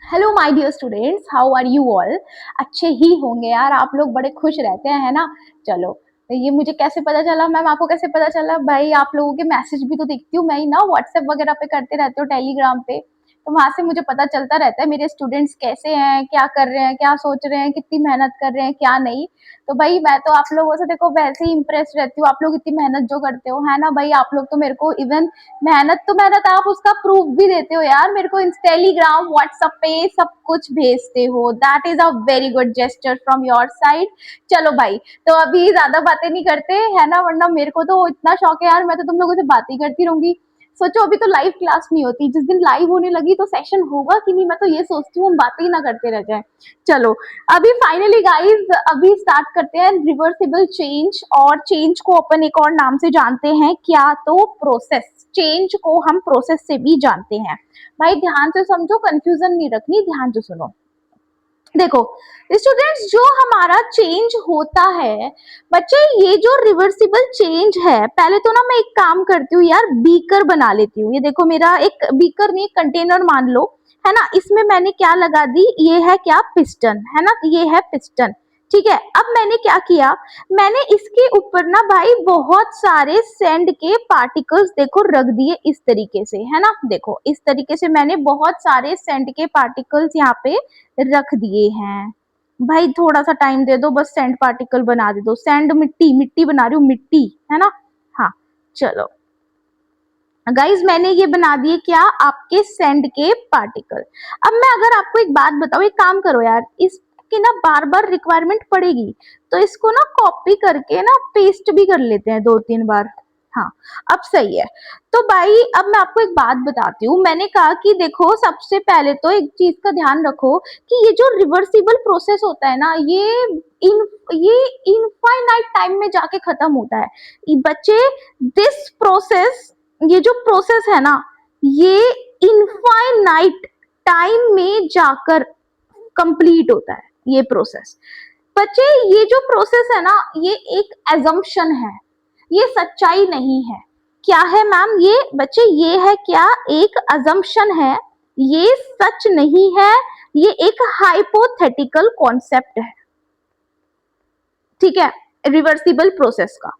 Hello my dear students, how are you all. अच्छे ही होंगे यार, आप लोग बड़े खुश रहते हैं, है ना। चलो, तो ये मुझे कैसे पता चला मैम, आपको कैसे पता चला भाई? आप लोगों के मैसेज भी तो देखती हूँ मैं ही ना, व्हाट्सएप वगैरह पे करते रहते हो, टेलीग्राम पे, तो वहां से मुझे पता चलता रहता है मेरे स्टूडेंट्स कैसे हैं, क्या कर रहे हैं, क्या सोच रहे हैं, कितनी मेहनत कर रहे हैं, क्या नहीं। तो भाई मैं तो आप लोगों से देखो वैसे ही इम्प्रेस रहती हूँ, आप लोग इतनी मेहनत जो करते हो, है ना भाई। आप लोग तो मेरे को इवन मेहनत तो मेहनत, आप उसका प्रूफ भी देते हो यार मेरे को, टेलीग्राम व्हाट्सएप पे सब कुछ भेजते हो। That is a very good gesture from your side. चलो भाई, तो अभी ज्यादा बातें नहीं करते, है ना, वरना मेरे को तो इतना शौक है यार, मैं तो तुम लोगों से बातें करती रहूंगी। सोचो अभी तो लाइव क्लास नहीं होती, जिस दिन लाइव होने लगी तो सेशन होगा कि नहीं, मैं तो ये सोचती हूँ हम बातें ही ना करते रह जाए। चलो, अभी फाइनली गाइस, अभी स्टार्ट करते हैं रिवर्सिबल चेंज। और चेंज को अपन एक और नाम से जानते हैं क्या, तो प्रोसेस। चेंज को हम प्रोसेस से भी जानते हैं। भाई ध्यान से समझो, कंफ्यूजन नहीं रखनी, ध्यान से सुनो। देखो स्टूडेंट्स, जो हमारा चेंज होता है बच्चे, ये जो रिवर्सिबल चेंज है, पहले तो ना मैं एक काम करती हूँ यार, बीकर बना लेती हूँ। ये देखो मेरा एक बीकर नहीं, कंटेनर मान लो, है ना। इसमें मैंने क्या लगा दी, ये है क्या, पिस्टन, है ना, ये है पिस्टन। ठीक है, अब मैंने क्या किया, मैंने इसके ऊपर ना भाई बहुत सारे सैंड के पार्टिकल्स देखो रख दिए इस तरीके से, है ना। देखो इस तरीके से मैंने बहुत सारे सैंड के पार्टिकल्स यहाँ पे रख दिए हैं। भाई थोड़ा सा टाइम दे दो, बस सैंड पार्टिकल बना दे दो, सैंड मिट्टी, मिट्टी बना रही हूँ, मिट्टी, है ना। हाँ, चलो गाइज, मैंने ये बना दिए क्या, आपके सैंड के पार्टिकल। अब मैं अगर आपको एक बात बताऊं, एक काम करो यार, इसकी ना बार बार रिक्वायरमेंट पड़ेगी, तो इसको ना कॉपी करके ना पेस्ट भी कर लेते हैं 2-3 बार। हाँ, अब सही है। तो भाई अब मैं आपको एक बात बताती हूँ, मैंने कहा कि देखो सबसे पहले तो एक चीज का ध्यान रखो कि ये जो रिवर्सिबल प्रोसेस होता है ना, इन ये इनफाइनाइट टाइम में जाके खत्म होता है। बच्चे, दिस प्रोसेस, ये जो प्रोसेस है ना, ये इनफाइनाइट टाइम में जाकर कंप्लीट होता है ये प्रोसेस। बच्चे, ये जो प्रोसेस है ना, ये एक एजम्पशन है, ये सच्चाई नहीं है। क्या है मैम ये? बच्चे ये है क्या, एक अजम्पशन है, ये सच नहीं है, ये एक हाइपोथेटिकल कॉन्सेप्ट है। ठीक है, रिवर्सिबल प्रोसेस का।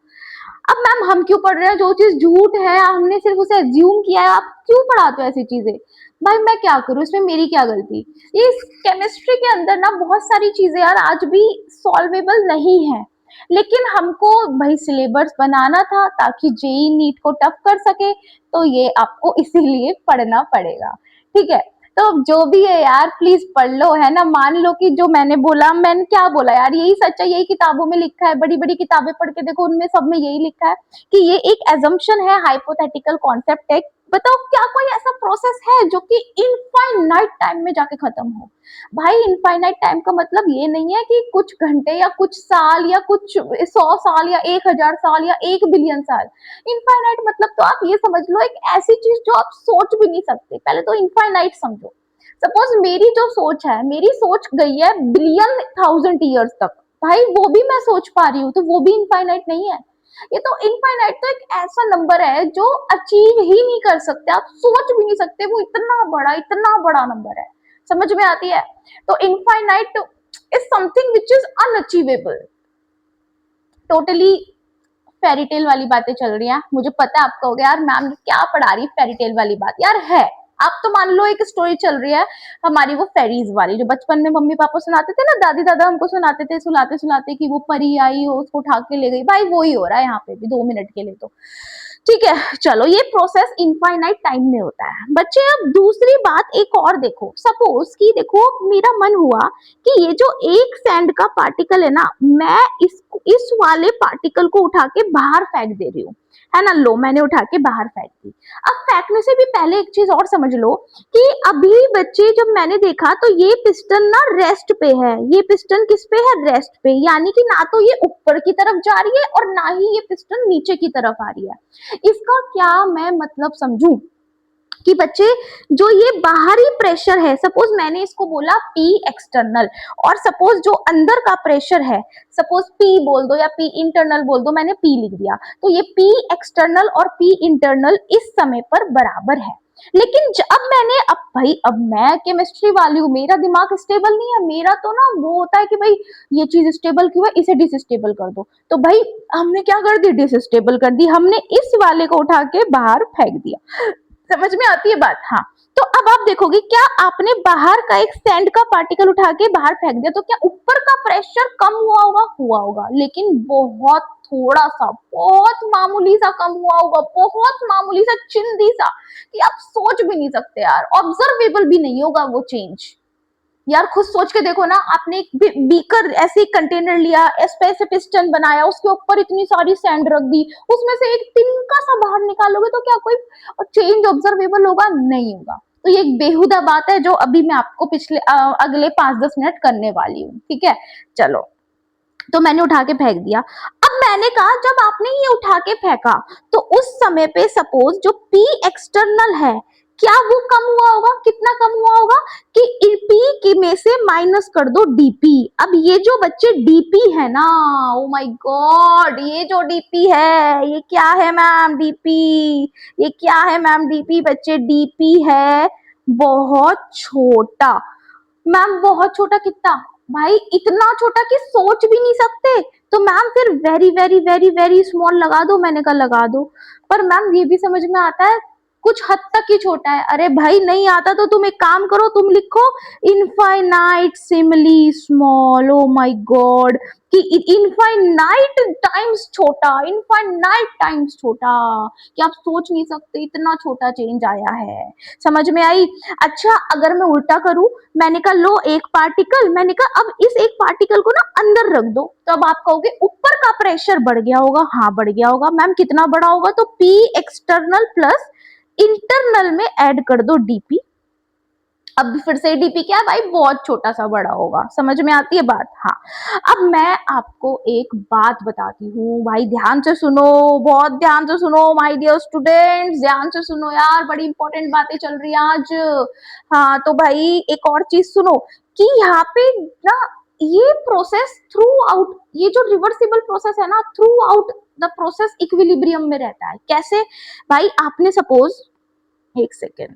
अब मैम हम क्यों पढ़ रहे हैं, जो चीज झूठ है हमने सिर्फ उसे एज्यूम किया है, आप क्यों पढ़ाते हो ऐसी चीजें? भाई मैं क्या करूं, इसमें मेरी क्या गलती? ये केमिस्ट्री के अंदर ना बहुत सारी चीजें यार आज भी सॉल्वेबल नहीं है, लेकिन हमको भाई सिलेबस बनाना था ताकि जेई नीट को टफ कर सके, तो ये आपको इसीलिए पढ़ना पड़ेगा। ठीक है, तो जो भी है यार प्लीज पढ़ लो, है ना। मान लो कि जो मैंने बोला, मैंने क्या बोला यार, यही सच है, यही किताबों में लिखा है, बड़ी बड़ी किताबें पढ़ के देखो, उनमें सब में यही लिखा है कि ये एक एजम्पशन है, हाइपोथेटिकल कॉन्सेप्ट है। बताओ क्या कोई ऐसा प्रोसेस है जो कि इनफाइनाइट टाइम में जाके खत्म हो? भाई इनफाइनाइट टाइम का मतलब ये नहीं है कि कुछ घंटे या कुछ साल या कुछ 100 साल या 1000 साल या 1 बिलियन साल। इनफाइनाइट मतलब तो आप ये समझ लो, एक ऐसी चीज जो आप सोच भी नहीं सकते। पहले तो इनफाइनाइट समझो। सपोज मेरी जो सोच है, मेरी सोच गई है बिलियन 1000 ईयर्स तक, भाई वो भी मैं सोच पा रही हूँ, तो वो भी इनफाइनाइट नहीं है। ये तो इनफाइनाइट तो एक ऐसा नंबर है जो अचीव ही नहीं कर सकते, आप सोच भी नहीं सकते, वो इतना बड़ा नंबर है। समझ में आती है? तो infinite is something which is unachievable. Totally fairy tale वाली बातें चल रही हैं, मुझे पता है। आप कहोगे यार मैम क्या पढ़ा रही फेरीटेल वाली बात, यार है। आप तो मान लो एक स्टोरी चल रही है हमारी, वो फेरीज वाली जो बचपन में मम्मी पापा सुनाते थे ना, दादी दादा हमको सुनाते थे, सुलाते सुलाते कि वो परी आई हो उसको उठा के ले गई। भाई वो ही हो रहा है यहाँ पे भी 2 मिनट के लिए तो। ठीक है, चलो ये प्रोसेस इनफाइनाइट टाइम में होता है बच्चे। अब दूसरी बात एक और देखो, सपोज कि देखो मेरा मन हुआ कि ये जो एक सैंड का पार्टिकल है ना, मैं इस वाले पार्टिकल को उठा के बाहर फेंक दे रही हूँ, है ना। लो मैंने उठा के बाहर फेंक दी। अब फेंकने से भी पहले एक चीज और समझ लो कि अभी बच्चे जब मैंने देखा तो ये पिस्टन ना रेस्ट पे है, ये पिस्टन किस पे है, रेस्ट पे, यानी कि ना तो ये ऊपर की तरफ जा रही है और ना ही ये पिस्टन नीचे की तरफ आ रही है। इसका क्या मैं मतलब समझूं कि बच्चे, जो ये बाहरी प्रेशर है, सपोज मैंने इसको बोला पी एक्सटर्नल, और सपोज जो अंदर का प्रेशर है, सपोज पी बोल दो या पी इंटरनल बोल दो, मैंने पी लिख दिया, तो ये पी एक्सटर्नल और पी इंटरनल इस समय पर बराबर है। लेकिन अब मैंने, अब भाई अब मैं केमिस्ट्री वाली हूँ, मेरा दिमाग स्टेबल नहीं है, मेरा तो ना वो होता है कि भाई ये चीज स्टेबल क्यों है, इसे डिसस्टेबल कर दो। तो भाई हमने क्या कर दी, डिसस्टेबल कर दी, हमने इस वाले को उठा के बाहर फेंक दिया। समझ में आती है बात? हाँ। तो अब आप देखोगे, क्या आपने बाहर का एक सैंड का पार्टिकल उठा के बाहर फेंक दिया तो क्या ऊपर का प्रेशर कम हुआ होगा? हुआ होगा, लेकिन बहुत थोड़ा सा, बहुत मामूली सा कम हुआ होगा, बहुत मामूली सा, चिंदी सा, कि आप सोच भी नहीं सकते यार, ऑब्जर्वेबल भी नहीं होगा वो चेंज। यार खुद सोच के देखो ना, आपने एक बीकर ऐसे कंटेनर लिया, इस पे से पिस्टन बनाया, उसके ऊपर इतनी सारी सैंड रख दी, उसमें से एक तिनका सा बाहर निकालोगे तो क्या कोई चेंज ऑब्जर्वेबल होगा? नहीं होगा। तो ये एक बेहुदा बात है जो अभी मैं आपको अगले 5-10 मिनट करने वाली हूँ, ठीक है? चलो, तो मैंने उठा के फेंक दिया। अब मैंने कहा, जब आपने ये उठा के फेंका तो उस समय पे सपोज जो पी एक्सटर्नल है, क्या वो कम हुआ होगा? कितना कम हुआ होगा कि पी की में से माइनस कर दो डीपी। अब ये जो बच्चे डीपी है ना, ओ माय गॉड, ये जो डीपी है, ये क्या है मैम? डीपी, ये क्या है मैम? डीपी बच्चे, डीपी है बहुत छोटा। मैम बहुत छोटा कितना? भाई इतना छोटा कि सोच भी नहीं सकते। तो मैम फिर very very very very small लगा दो। मैंने कहा लगा दो, पर मैम ये भी समझ में आता है कुछ हद तक ही छोटा है। अरे भाई नहीं आता तो तुम एक काम करो, तुम लिखो infinitesimally small. Oh my God, कि इनफाइनाइट टाइम्स छोटा, इनफाइनाइट टाइम्स छोटा, कि आप सोच नहीं सकते इतना छोटा चेंज आया है। समझ में आई? अच्छा, अगर मैं उल्टा करूं, मैंने कहा लो एक पार्टिकल, मैंने कहा अब इस एक पार्टिकल को ना अंदर रख दो, तो अब आप कहोगे ऊपर का प्रेशर बढ़ गया होगा। हाँ बढ़ गया होगा। मैम कितना बढ़ा होगा? तो पी एक्सटर्नल प्लस इंटरनल में ऐड कर दो डीपी। अब फिर से डीपी क्या है भाई? बहुत छोटा सा बड़ा होगा। समझ में आती है बात? हाँ। अब मैं आपको एक बात बताती हूँ भाई, ध्यान से सुनो, बहुत ध्यान से सुनो माय डियर स्टूडेंट्स, ध्यान से सुनो यार, बड़ी इंपॉर्टेंट बातें चल रही हैं आज। हाँ तो भाई एक और चीज सुनो, कि यहाँ पे ना ये प्रोसेस थ्रू आउट, ये जो रिवर्सिबल प्रोसेस है ना, through out the process equilibrium में रहता है। कैसे भाई? आपने सपोज, एक सेकेंड,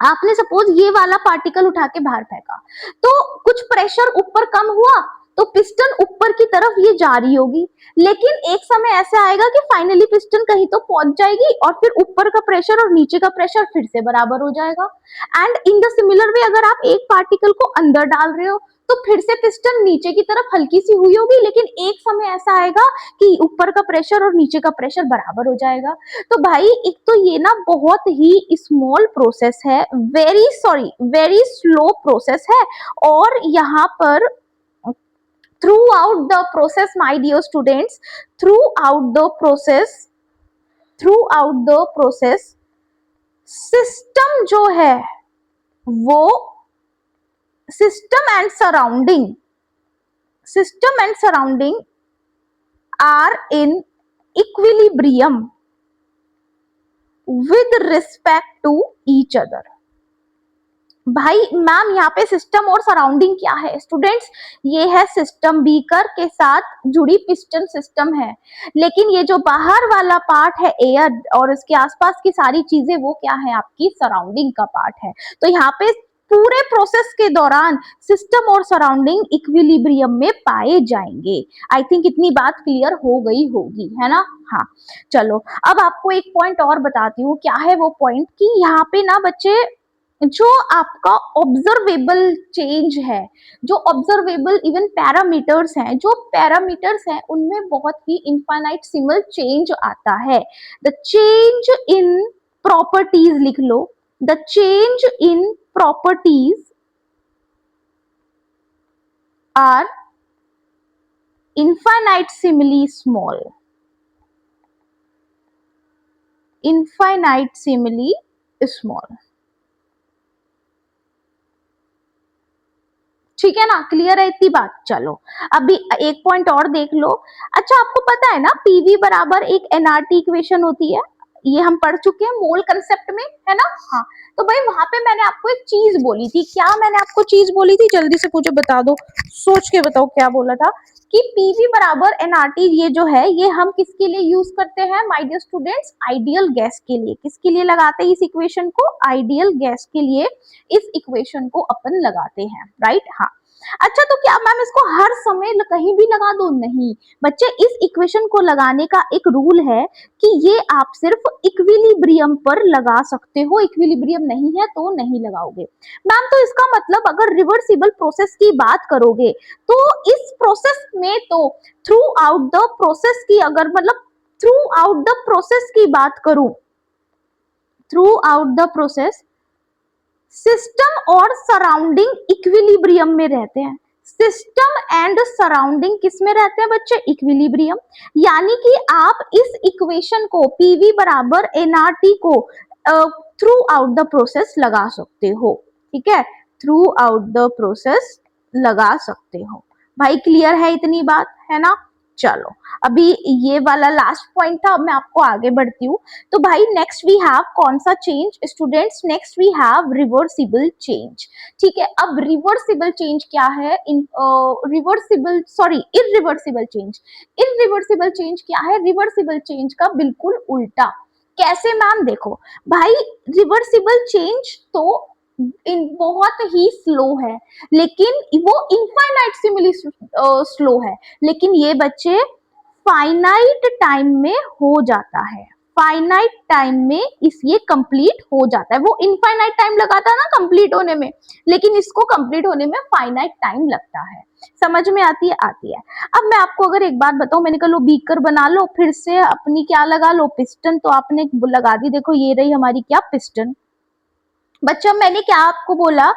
आपने सपोज ये वाला पार्टिकल उठा के बाहर फेंका, तो कुछ प्रेशर ऊपर कम हुआ, तो पिस्टन ऊपर की तरफ ये जा रही होगी, लेकिन एक समय ऐसा आएगा कि फाइनली पिस्टन कहीं तो पहुंच जाएगी और फिर ऊपर का प्रेशर और नीचे का प्रेशर फिर से बराबर हो जाएगा। And in the similar way, अगर आप एक पार्टिकल को अंदर डाल रहे हो तो फिर से पिस्टन नीचे की तरफ हल्की सी हुई होगी, लेकिन एक समय ऐसा आएगा कि ऊपर का प्रेशर और नीचे का प्रेशर बराबर हो जाएगा। तो भाई एक तो ये ना बहुत ही स्मॉल प्रोसेस है, वेरी स्लो प्रोसेस है, और यहाँ पर throughout the process my dear students, throughout the process, throughout the process system जो है वो system and surrounding are in equilibrium with respect to each other। भाई ma'am यहाँ पे सिस्टम और सराउंडिंग क्या है स्टूडेंट्स? ये है सिस्टम, बीकर के साथ जुड़ी पिस्टन सिस्टम है, लेकिन ये जो बाहर वाला पार्ट है एयर और इसके आसपास की सारी चीजें, वो क्या है? आपकी सराउंडिंग का पार्ट है। तो यहाँ पे पूरे प्रोसेस के दौरान सिस्टम और सराउंडिंग इक्विलिब्रियम में पाए जाएंगे। आई थिंक इतनी बात क्लियर हो गई होगी, है ना? हाँ चलो, अब आपको एक पॉइंट और बताती हूँ। क्या है वो पॉइंट? कि यहाँ पे ना बच्चे, जो आपका ऑब्जर्वेबल चेंज है, जो ऑब्जर्वेबल इवन पैरामीटर्स हैं, जो पैरामीटर्स हैं उनमें बहुत ही इनफाइनाइटेसिमल चेंज आता है। द चेंज इन प्रॉपर्टीज लिख लो, the change in properties are infinitesimally small, infinitesimally small। ठीक है ना? क्लियर है इतनी बात? चलो अभी एक पॉइंट और देख लो। अच्छा आपको पता है ना पीवी बराबर एक एनआरटी इक्वेशन होती है, ये हम पढ़ चुके हैं मोल कंसेप्ट में, है ना। हाँ, तो भाई वहां पे मैंने आपको एक चीज बोली थी, क्या मैंने आपको चीज बोली थी, जल्दी से मुझे बता दो, सोच के बताओ क्या बोला था, कि पीवी बराबर एनआरटी, ये जो है ये हम किसके लिए यूज करते हैं my dear students, ideal gas के लिए। किसके लिए लगाते हैं इस इक्वेशन को, आइडियल गैस के लिए इस इक्वेशन को अपन लगाते हैं, राइट। हाँ, अच्छा, तो क्या मैम इसको हर समय कहीं भी लगा दो, नहीं बच्चे, इस इक्वेशन को लगाने का एक रूल है कि ये आप सिर्फ इक्विलिब्रियम पर लगा सकते हो, इक्विलिब्रियम नहीं है तो नहीं लगाओगे मैम। तो इसका मतलब अगर रिवर्सिबल प्रोसेस की बात करोगे तो इस प्रोसेस में तो थ्रू आउट द प्रोसेस की, अगर मतलब थ्रू आउट द प्रोसेस की बात करूं, through out the process system और सराउंडिंग इक्विलिब्रियम में रहते हैं। सिस्टम एंड सराउंडिंग किस में रहते हैं बच्चे, इक्विलिब्रियम। यानी कि आप इस इक्वेशन को पीवी बराबर एनआरटी को थ्रू आउट द प्रोसेस लगा सकते हो, ठीक है, थ्रू आउट द प्रोसेस लगा सकते हो। भाई क्लियर है इतनी बात, है ना। चलो, अभी ये वाला लास्ट पॉइंट था, अब मैं आपको आगे बढ़ती हूँ। तो भाई नेक्स्ट वी हैव कौन सा change students, next we have reversible change, ठीक है। अब रिवर्सिबल चेंज क्या है, in reversible sorry irreversible change, irreversible change क्या है, रिवर्सिबल चेंज का बिल्कुल उल्टा। कैसे मैम, देखो भाई, रिवर्सिबल चेंज तो बहुत ही स्लो है, लेकिन वो इनफाइनाइटसिमली स्लो है, लेकिन ये बच्चे फाइनाइट टाइम में हो जाता है, फाइनाइट टाइम में इस ये कंप्लीट हो जाता है। वो इनफाइनाइट टाइम लगाता है ना कंप्लीट होने में, लेकिन इसको कंप्लीट होने में फाइनाइट टाइम लगता है। समझ में आती है, आती है। अब मैं आपको अगर एक बात बताऊं, मैंने कहा लो बीकर बना लो, फिर से अपनी क्या लगा लो, पिस्टन, तो आपने लगा दी, देखो ये रही हमारी क्या, पिस्टन। बच्चा मैंने क्या आपको बोला,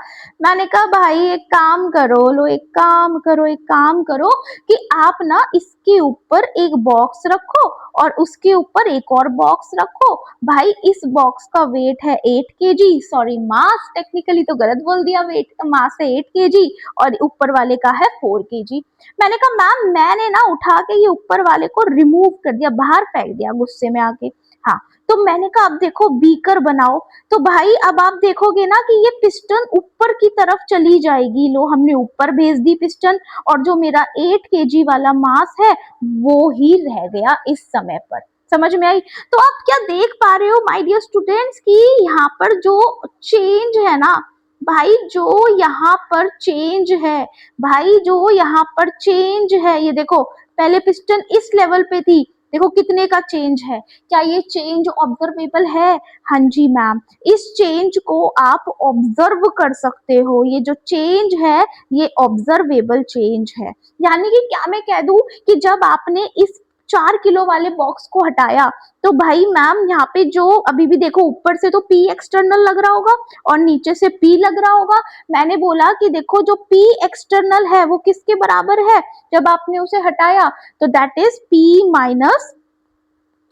मैंने कहा भाई एक काम करो, लो एक काम करो, एक काम करो कि आप ना इसके ऊपर एक बॉक्स रखो और उसके ऊपर एक और बॉक्स रखो। भाई इस बॉक्स का वेट है 8 केजी, सॉरी मास टेक्निकली तो गलत बोल दिया, वेट का मास है 8 केजी और ऊपर वाले का है 4 केजी। मैंने कहा मैम मैंने ना उठा के ये ऊपर वाले को रिमूव कर दिया, बाहर फेंक दिया गुस्से में आके। हाँ, तो मैंने कहा अब देखो बीकर बनाओ, तो भाई अब आप देखोगे ना कि ये पिस्टन ऊपर की तरफ चली जाएगी। लो हमने ऊपर भेज दी पिस्टन, और जो मेरा 8 केजी वाला मास है वो ही रह गया इस समय पर। समझ में आई। तो आप क्या देख पा रहे हो माय डियर स्टूडेंट्स कि यहाँ पर जो चेंज है ना भाई, जो यहाँ पर चेंज है, भाई जो यहाँ पर चेंज है, ये देखो पहले पिस्टन इस लेवल पे थी, देखो कितने का चेंज है। क्या ये चेंज ऑब्जर्वेबल है, हाँ जी मैम, इस चेंज को आप ऑब्जर्व कर सकते हो, ये जो चेंज है ये ऑब्जर्वेबल चेंज है। यानी कि क्या मैं कह दूं कि जब आपने इस 4 किलो वाले बॉक्स को हटाया तो भाई मैम यहाँ पे जो अभी भी देखो ऊपर से तो P एक्सटर्नल लग रहा होगा और नीचे से P लग रहा होगा। मैंने बोला कि देखो जो P एक्सटर्नल है वो किसके बराबर है, जब आपने उसे हटाया तो that is P minus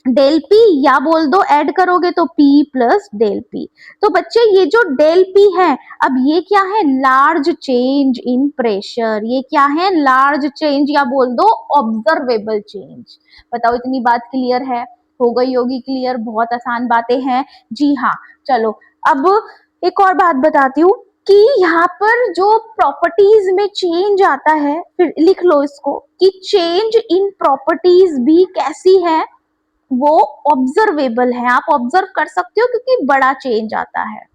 del P, या बोल दो ऐड करोगे तो P प्लस डेल पी। तो बच्चे ये जो डेल पी है, अब ये क्या है, लार्ज चेंज इन प्रेशर, ये क्या है, लार्ज चेंज, या बोल दो ऑब्जर्वेबल चेंज। बताओ इतनी बात क्लियर है, हो गई होगी क्लियर, बहुत आसान बातें हैं जी हाँ। चलो अब एक और बात बताती हूँ कि यहाँ पर जो प्रॉपर्टीज में चेंज आता है, फिर लिख लो इसको कि चेंज इन प्रॉपर्टीज भी कैसी है, वो ऑब्जर्वेबल है, आप ऑब्जर्व कर सकते हो क्योंकि बड़ा चेंज आता है।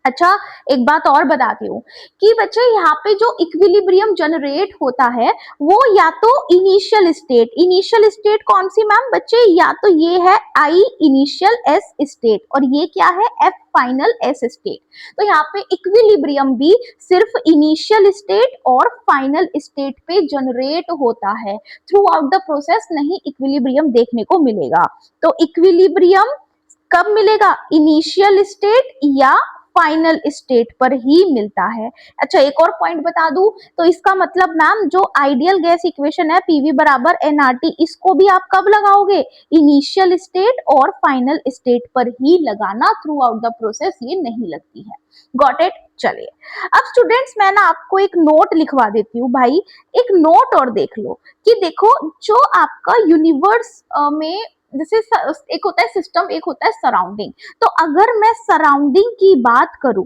अच्छा, एक बात और बताती हूँ कि बच्चे यहाँ पे जो इक्विलिब्रियम जनरेट होता है वो या तो इनिशियल स्टेट, इनिशियल स्टेट कौन सी मैम बच्चे, या तो ये है आई इनिशियल एस स्टेट और ये क्या है एफ फाइनल एस स्टेट। तो यहाँ पे इक्विलिब्रियम भी सिर्फ इनिशियल स्टेट और फाइनल स्टेट पे जनरेट होता है, थ्रू आउट द प्रोसेस नहीं इक्विलिब्रियम देखने को मिलेगा। तो इक्विलिब्रियम कब मिलेगा, इनिशियल स्टेट या फाइनल स्टेट पर ही मिलता है। अच्छा एक और पॉइंट बता दूं, तो इसका मतलब मैम जो आइडियल गैस इक्वेशन है पीवी बराबर एनआरटी, इसको भी आप कब लगाओगे, इनिशियल स्टेट और फाइनल स्टेट पर ही लगाना, थ्रू आउट द प्रोसेस ये नहीं लगती है। Got it. चलिए अब स्टूडेंट्स मैं ना आपको एक नोट लिखवा देती हूँ भाई, एक नोट और देख लो कि देखो जो आपका यूनिवर्स में दिस इज, एक होता है सिस्टम, एक होता है सराउंडिंग। तो अगर मैं सराउंडिंग की बात करूं,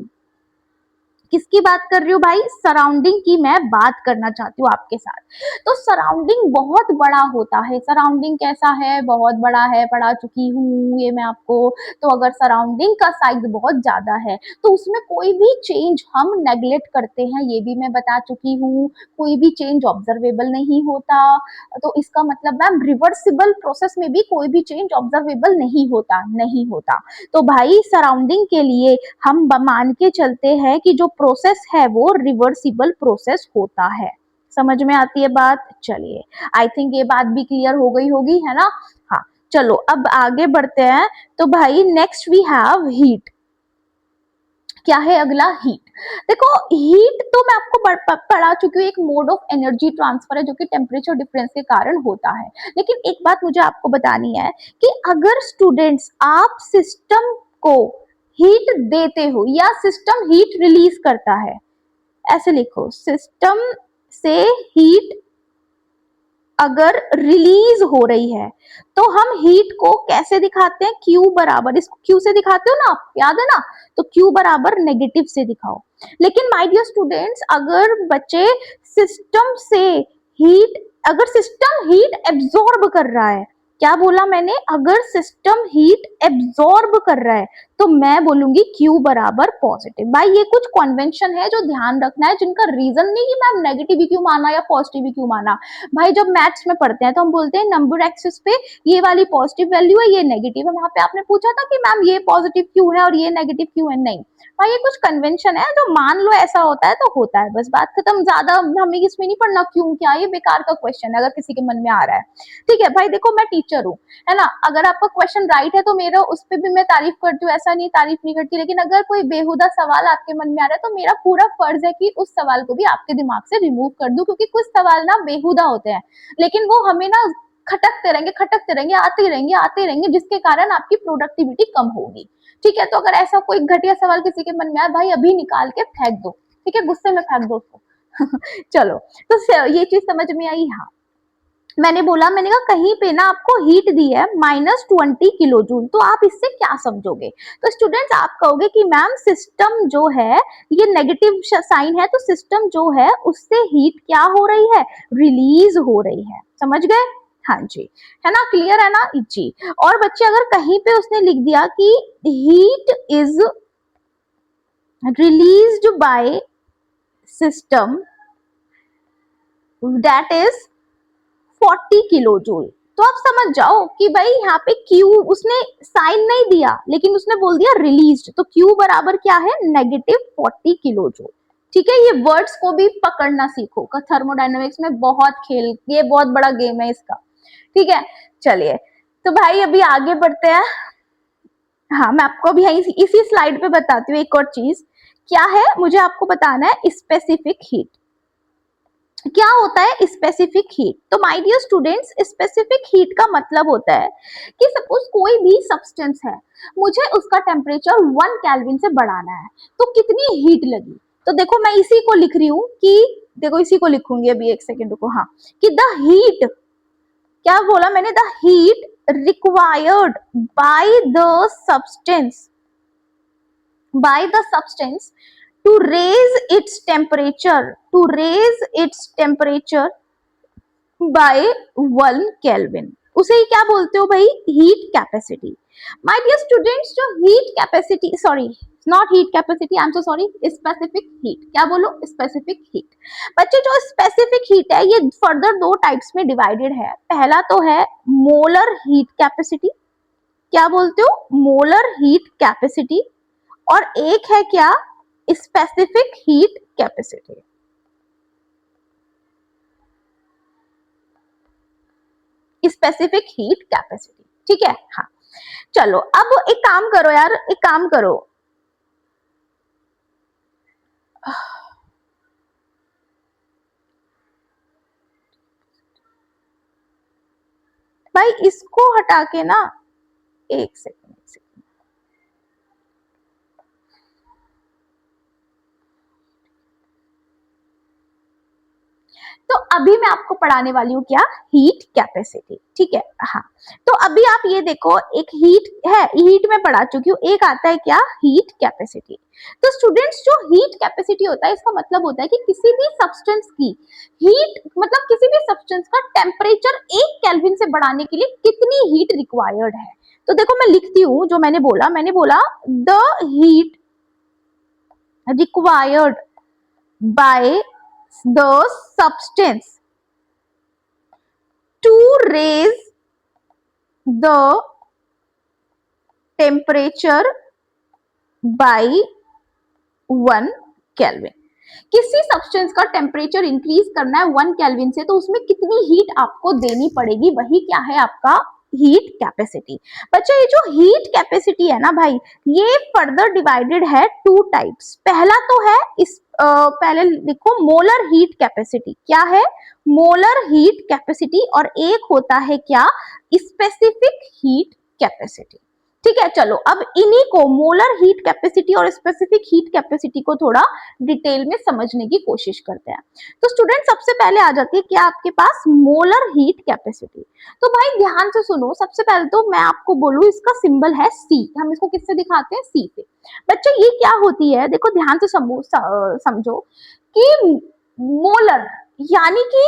किसकी बात कर रही हूँ भाई, सराउंडिंग की मैं बात करना चाहती हूँ आपके साथ। तो सराउंडिंग बहुत बड़ा होता है। सराउंडिंग कैसा है, बहुत बड़ा है, पढ़ा चुकी हूँ ये मैं आपको। तो अगर सराउंडिंग का साइज बहुत ज्यादा है तो उसमें कोई भी चेंज हम नेग्लेक्ट करते हैं, ये भी मैं बता चुकी हूँ। कोई भी चेंज ऑब्जर्वेबल नहीं होता। तो इसका मतलब मैम रिवर्सिबल प्रोसेस में भी कोई भी चेंज ऑब्जर्वेबल नहीं होता, नहीं होता। तो भाई सराउंडिंग के लिए हम मान के चलते हैं कि जो प्रोसेस है वो रिवर्सिबल प्रोसेस होता है। समझ में आती है बात? चलिए, आई थिंक ये बात भी क्लियर हो गई होगी, है ना? हाँ, चलो अब आगे बढ़ते हैं। तो भाई नेक्स्ट वी हैव हीट। क्या है अगला? हीट। देखो, हीट तो मैं आपको पढ़ा चुकी हूँ, एक मोड ऑफ एनर्जी ट्रांसफर है जो कि टेम्परेचर डिफरेंस के कारण होता है। लेकिन एक बात मुझे आपको बतानी है कि अगर स्टूडेंट्स आप सिस्टम को हीट देते हो या सिस्टम हीट रिलीज करता है, ऐसे लिखो, सिस्टम से हीट अगर रिलीज हो रही है तो हम हीट को कैसे दिखाते हैं? Q बराबर, इसको Q से दिखाते हो ना आप, याद है ना? तो Q बराबर नेगेटिव से दिखाओ। लेकिन माय डियर स्टूडेंट्स, अगर बच्चे सिस्टम से हीट, अगर सिस्टम हीट एब्जॉर्ब कर रहा है, क्या बोला मैंने? अगर सिस्टम हीट एब्जॉर्ब कर रहा है तो मैं बोलूंगी Q बराबर पॉजिटिव। भाई ये कुछ कन्वेंशन है जो ध्यान रखना है, जिनका रीजन नहीं कि मैम नेगेटिव ही क्यों माना या पॉजिटिव ही क्यों माना। भाई जब मैथ्स में पढ़ते हैं तो हम बोलते हैं नंबर एक्सिस पे ये वाली पॉजिटिव वैल्यू है, ये नेगेटिव है। वहां पे आपने पूछा था कि मैम ये पॉजिटिव क्यों है और ये नेगेटिव क्यों है? नहीं भाई, ये कुछ कन्वेंशन है, जो मान लो ऐसा होता है तो होता है, बस बात खत्म। ज्यादा हमें इसमें नहीं पढ़ना क्यों क्या, ये बेकार का क्वेश्चन है अगर किसी के मन में आ रहा है। ठीक है भाई, देखो मैं टीचर हूँ, है ना? अगर आपका क्वेश्चन राइट है तो मेरा उस पर भी मैं तारीफ करती हूँ, ऐसा नहीं तारीफ नहीं करती। लेकिन अगर कोई बेहुदा सवाल आपके मन में आ रहा है तो मेरा पूरा फर्ज है कि उस सवाल को भी आपके दिमाग से रिमूव कर दूं, क्योंकि कुछ सवाल ना बेहुदा होते हैं लेकिन वो हमें ना खटकते रहेंगे, आते रहेंगे, जिसके कारण आपकी प्रोडक्टिविटी कम होगी। ठीक है, तो अगर ऐसा कोई घटिया सवाल किसी के मन में आए, भाई अभी निकाल के फेंक दो। ठीक है, गुस्से में फेंक दो उसको। चलो, तो ये चीज समझ में आई? हाँ, मैंने बोला, मैंने कहा कहीं पे ना आपको हीट दी है -20 किलो जूल, तो आप इससे क्या समझोगे? तो स्टूडेंट्स आप कहोगे कि मैम सिस्टम जो है, ये नेगेटिव साइन है, तो सिस्टम जो है उससे हीट क्या हो रही है? रिलीज हो रही है। समझ गए? हाँ जी, है ना? क्लियर है ना जी? और बच्चे अगर कहीं पे उसने लिख दिया कि heat is released by system that is 40 kilo joule, तो आप समझ जाओ कि भाई यहाँ पे Q उसने साइन नहीं दिया लेकिन उसने बोल दिया रिलीज्ड, तो Q बराबर क्या है? -40 किलो जूल। ठीक है, ये वर्ड्स को भी पकड़ना सीखो, थर्मोडायनेमिक्स में बहुत खेल, ये बहुत बड़ा गेम है इसका। ठीक है, चलिए, तो भाई अभी आगे बढ़ते हैं। हाँ, मैं आपको अभी इसी स्लाइड पे बताती हूँ एक और चीज। क्या है, मुझे आपको बताना है स्पेसिफिक हीट। क्या होता है स्पेसिफिक हीट? तो my dear students, specific heat का मतलब होता है कि सपोज कोई भी सब्सटेंस है, मुझे उसका टेम्परेचर 1 केल्विन से बढ़ाना है, तो कितनी हीट लगी? तो देखो मैं इसी को लिख रही हूँ कि, देखो इसी को लिखूंगी अभी, एक सेकेंड रुको। हाँ, कि द हीट, क्या बोला मैंने? The heat required by the substance, by the substance to raise its temperature, to raise its temperature by 1 Kelvin, उसे ही क्या बोलते हो भाई? Heat capacity. My dear students, जो heat capacity, sorry not heat capacity, I am so sorry, specific heat, क्या बोलो? Specific heat. बच्चे जो स्पेसिफिक हीट है ये फर्दर दो टाइप्स में डिवाइडेड है। पहला तो है मोलर हीट कैपेसिटी, क्या बोलते हो? Molar heat capacity. और एक है क्या? Specific heat capacity. Specific heat capacity, ठीक है? हाँ, चलो अब एक काम करो यार, एक काम करो, भाई इसको हटा के ना, एक सेकेंड, तो अभी मैं आपको पढ़ाने वाली हूँ क्या, हीट कैपेसिटी, ठीक है। हाँ, तो अभी आप ये देखो, एक हीट है, हीट में पढ़ा चुकी हूँ, एक आता है क्या, हीट कैपेसिटी। तो स्टूडेंट्स जो हीट कैपेसिटी होता है, इसका मतलब होता है कि किसी भी सब्सटेंस की हीट, मतलब किसी भी सब्सटेंस का टेम्परेचर 1 केल्विन से बढ़ाने के लिए कितनी हीट रिक्वायर्ड है। तो देखो मैं लिखती हूँ जो मैंने बोला the heat required by the substance to raise the temperature by 1 kelvin. किसी सब्सटेंस का टेम्परेचर इंक्रीज करना है 1 केल्विन से, तो उसमें कितनी हीट आपको देनी पड़ेगी, वही क्या है आपका हीट कैपेसिटी। बच्चों ये जो हीट कैपेसिटी है ना भाई, ये फर्दर डिवाइडेड है 2 टाइप्स। पहला तो है इस पहले लिखो मोलर हीट कैपेसिटी, क्या है, मोलर हीट कैपेसिटी, और एक होता है क्या, स्पेसिफिक हीट कैपेसिटी। ठीक है, चलो अब इन्हीं को मोलर हीट कैपेसिटी और स्पेसिफिक हीट कैपेसिटी को थोड़ा डिटेल में समझने की कोशिश करते हैं। तो स्टूडेंट सबसे पहले आ जाती है क्या आपके पास, मोलर हीट कैपेसिटी। तो भाई ध्यान से सुनो, सबसे पहले तो मैं आपको बोलूं, इसका सिंबल है सी, हम इसको किससे दिखाते हैं, सी से। बच्चे ये क्या होती है, देखो ध्यान से समझो कि मोलर यानी कि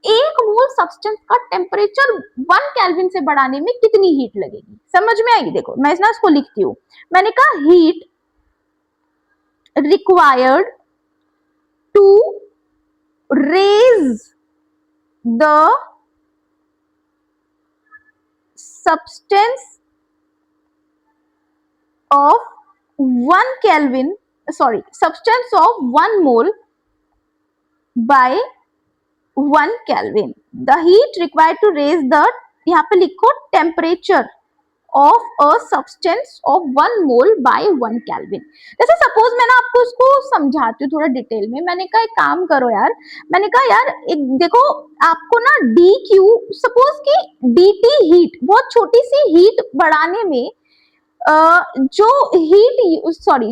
एक मोल सब्सटेंस का टेम्परेचर 1 केल्विन से बढ़ाने में कितनी हीट लगेगी, समझ में आएगी। देखो मैं ना इसको लिखती हूँ, मैंने कहा heat required to raise the substance of 1 kelvin, substance of 1 mole by 1 kelvin. The heat required to raise the, यहाँ पे लिखो temperature of a substance of 1 mole by 1 kelvin. जैसे सपोज मैं ना आपको इसको समझाती हूँ थोड़ा डिटेल में। मैंने कहा एक काम करो यार, मैंने कहा यार एक देखो, आपको ना डी क्यू, सपोज कि डी टी हीट, बहुत छोटी सी हीट बढ़ाने में जो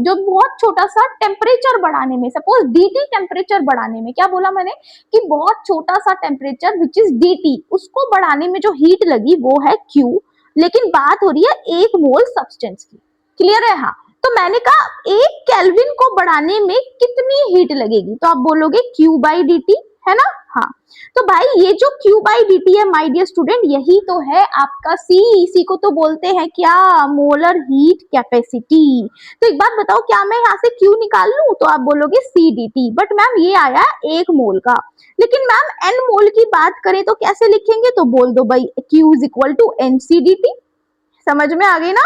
जो बहुत छोटा सा टेम्परेचर बढ़ाने में, सपोज डीटी टेम्परेचर बढ़ाने में, क्या बोला मैंने कि बहुत छोटा सा टेम्परेचर विच इज डीटी, उसको बढ़ाने में जो हीट लगी वो है क्यू, लेकिन बात हो रही है 1 मोल सब्सटेंस की। क्लियर है, हाँ। तो मैंने कहा 1 केल्विन को बढ़ाने में कितनी हीट लगेगी, तो आप बोलोगे क्यू बाई डी टी, है ना। हाँ, तो भाई ये जो क्यू बाई डी टी है माय डियर स्टूडेंट, यही तो है आपका सी। इसी को तो बोलते हैं क्या, मोलर हीट कैपेसिटी। तो एक बात बताओ, क्या मैं यहाँ से क्यू निकाल लूं, तो आप बोलोगे C D T, but ma'am ये आया 1 मोल का। लेकिन मैम एन मोल की बात करें तो कैसे लिखेंगे, तो बोल दो भाई Q is equal to N C D T. समझ में आ गई ना,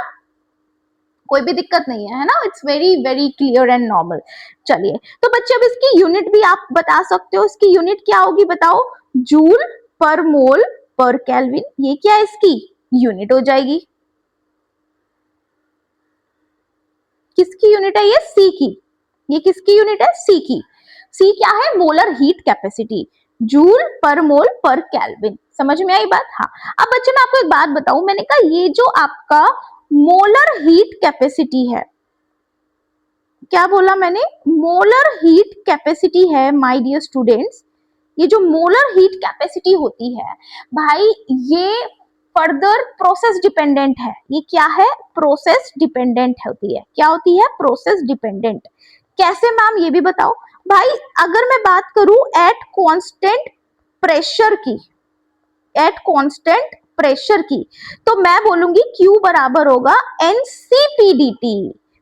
कोई भी दिक्कत नहीं है ना, it's very very clear and normal. चलिए, तो बच्चे अब इसकी यूनिट भी आप बता सकते हो, इसकी यूनिट क्या होगी बताओ, जूल पर मोल पर केल्विन, ये क्या इसकी यूनिट हो जाएगी। किसकी यूनिट है ये, सी की। ये किसकी यूनिट है, सी की। सी क्या है, मोलर हीट कैपेसिटी, जूल पर मोल पर केल्विन। समझ में आई बात। हाँ, अब बच्चे मैं आपको एक बात बताऊं, मैंने कहा ये जो आपका मोलर हीट कैपेसिटी है, क्या बोला मैंने, मोलर हीट कैपेसिटी है माय डियर स्टूडेंट्स। ये जो मोलर हीट कैपेसिटी होती है भाई, ये फर्दर प्रोसेस डिपेंडेंट है। ये क्या है, प्रोसेस डिपेंडेंट होती है। क्या होती है, प्रोसेस डिपेंडेंट। कैसे मैम ये भी बताओ। भाई अगर मैं बात करूं एट कांस्टेंट प्रेशर की, एट कांस्टेंट प्रेशर की, तो मैं बोलूंगी Q बराबर होगा NCPDT।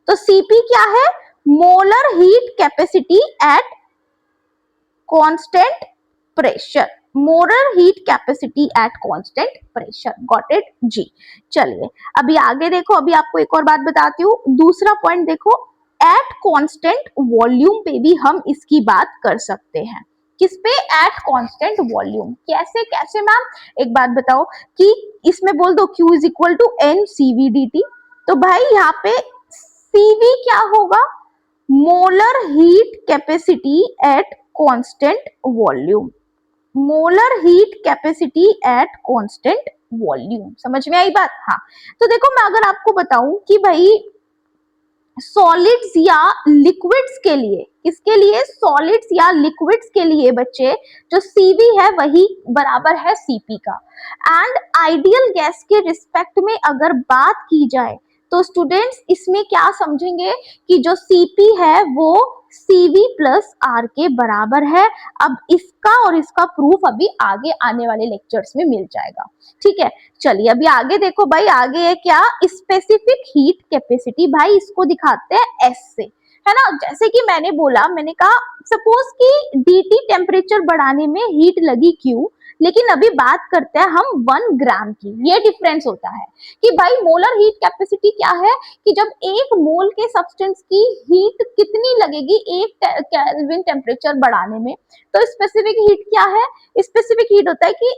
तो Cp क्या है, molar heat capacity at constant pressure, molar heat capacity at constant pressure. Got it जी। चलिए अभी आगे देखो, अभी आपको एक और बात बताती हूँ। दूसरा पॉइंट देखो, एट कांस्टेंट वॉल्यूम पे भी हम इसकी बात कर सकते हैं। किस पे, एट कांस्टेंट वॉल्यूम। कैसे कैसे मैम, एक बात बताओ कि इसमें बोल दो Q is equal to N CV D T. तो भाई यहाँ पे सीवी क्या होगा, molar heat capacity at constant volume, molar heat capacity at constant volume. समझ में आई बात। हाँ, तो देखो मैं अगर आपको बताऊं कि भाई सॉलिड्स या लिक्विड्स के लिए, किसके लिए, सॉलिड्स या लिक्विड्स के लिए बच्चे जो Cv है वही बराबर है Cp का। एंड आइडियल गैस के रिस्पेक्ट में अगर बात की जाए तो स्टूडेंट्स इसमें क्या समझेंगे कि जो Cp है वो Cv प्लस R के बराबर है। अब इसका और इसका प्रूफ अभी आगे आने वाले लेक्चर्स में मिल जाएगा, ठीक है। चलिए अभी आगे देखो भाई, आगे है क्या, स्पेसिफिक हीट कैपेसिटी। भाई इसको दिखाते हैं एस से, है ना। जैसे कि मैंने बोला, मैंने कहा सपोज कि dt टेम्परेचर बढ़ाने में हीट लगी क्यू, लेकिन अभी बात करते हैं हम 1 ग्राम की। ये डिफरेंस होता है कि भाई मोलर हीट कैपेसिटी क्या है, कि जब 1 मोल के सब्सटेंस की हीट कितनी लगेगी 1 केल्विन टेम्परेचर बढ़ाने में, तो स्पेसिफिक हीट क्या है, स्पेसिफिक हीट होता है कि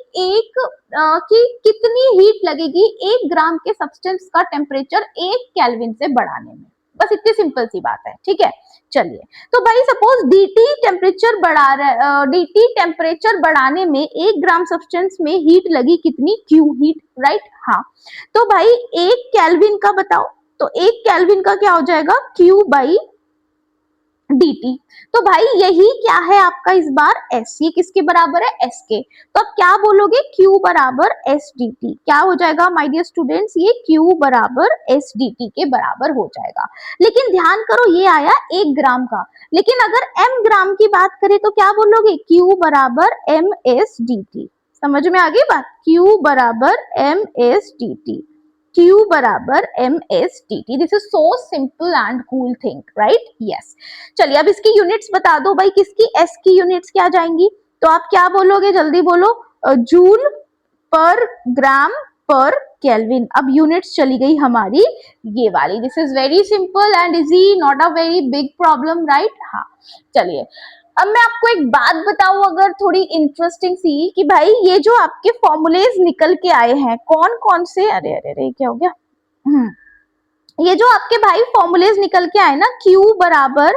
कि कितनी हीट लगेगी 1 ग्राम के सब्सटेंस का टेम्परेचर 1 केल्विन से बढ़ाने में। बस इतनी सिंपल सी बात है, ठीक है। चलिए, तो भाई सपोज dt टेम्परेचर बढ़ा रहा, dt टेम्परेचर बढ़ाने में 1 ग्राम सब्सटेंस में हीट लगी कितनी, Q हीट, राइट। हाँ, तो भाई 1 केल्विन का बताओ, तो 1 केल्विन का क्या हो जाएगा, Q बाई dt। तो भाई यही क्या है आपका इस बार s, ये किसके बराबर है, s के। तो अब क्या बोलोगे, q बराबर s dt। क्या हो जाएगा माय डियर स्टूडेंट्स, ये q बराबर s dt के बराबर हो जाएगा। लेकिन ध्यान करो ये आया 1 ग्राम का, लेकिन अगर m ग्राम की बात करें तो क्या बोलोगे, q बराबर ms dt। समझ में आ गई बात, q बराबर ms dt, Q बराबर ms dt। This is so simple and cool thing, right, yes. चलिए अब इसकी यूनिट्स बता दो भाई, किसकी, S की यूनिट्स क्या जाएंगी, तो आप क्या बोलोगे, जल्दी बोलो, जूल पर ग्राम पर केल्विन। अब यूनिट्स चली गई हमारी ये वाली। This is very simple and easy, not a very big problem, right. हाँ, चलिए अब मैं आपको एक बात बताऊं अगर थोड़ी इंटरेस्टिंग सी, कि भाई ये जो आपके फॉर्मूलेज निकल के आए हैं कौन कौन से, अरे अरे अरे क्या हो गया, ये जो आपके भाई फॉर्मूलेज निकल के आए ना, Q बराबर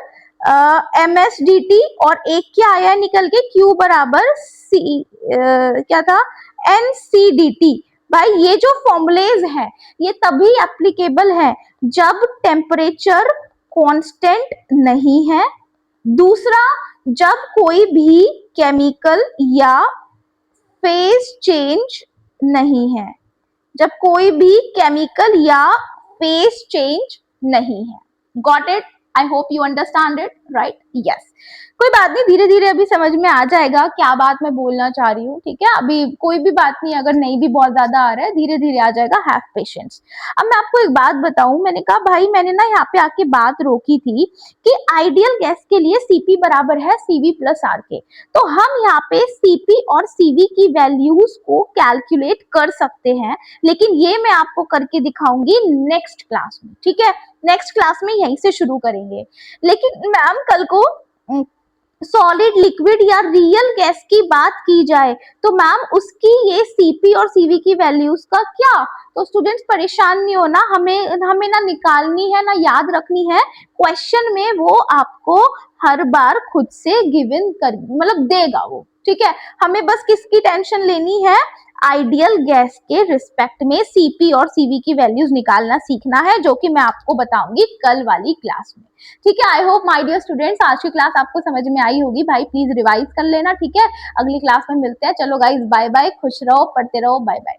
ms dt, और एक क्या आया है निकल के, Q बराबर C क्या था, nc dt। भाई ये जो फॉर्मूलेज हैं ये तभी एप्लीकेबल है जब टेम्परेचर कांस्टेंट नहीं है, दूसरा जब कोई भी केमिकल या फेज चेंज नहीं है, जब कोई भी केमिकल या फेज चेंज नहीं है। Got it, I hope you understand it, right, yes. कोई बात नहीं, धीरे धीरे अभी समझ में आ जाएगा क्या बात मैं बोलना चाह रही हूँ, ठीक है। अभी कोई भी बात नहीं, अगर नहीं भी बहुत ज्यादा आ रहा है, धीरे धीरे आ जाएगा, हैव पेशेंस। अब मैं आपको एक बात बताऊं, मैंने कहा भाई मैंने ना यहाँ पे आके बात रोकी थी कि आइडियल गैस के लिए Cp बराबर है Cv प्लस R के। तो हम यहाँ पे Cp और Cv की वैल्यूज को कैलकुलेट कर सकते हैं, लेकिन ये मैं आपको करके दिखाऊंगी नेक्स्ट क्लास में, ठीक है। नेक्स्ट क्लास में यहीं से शुरू करेंगे। लेकिन मैम कल को सॉलिड, लिक्विड या रियल गैस की बात की जाए तो मैम उसकी ये Cp और Cv की वैल्यूज का क्या, तो स्टूडेंट्स परेशान नहीं होना, हमें ना निकालनी है ना याद रखनी है, क्वेश्चन में वो आपको हर बार खुद से गिवन कर मतलब देगा वो, ठीक है। हमें बस किसकी टेंशन लेनी है, आइडियल गैस के रिस्पेक्ट में Cp और Cv की वैल्यूज निकालना सीखना है, जो कि मैं आपको बताऊंगी कल वाली क्लास में, ठीक है। I hope my dear students आज की क्लास आपको समझ में आई होगी। भाई प्लीज रिवाइज कर लेना, ठीक है। अगली क्लास में मिलते हैं, चलो गाइज बाय बाय, खुश रहो, पढ़ते रहो, बाय बाय।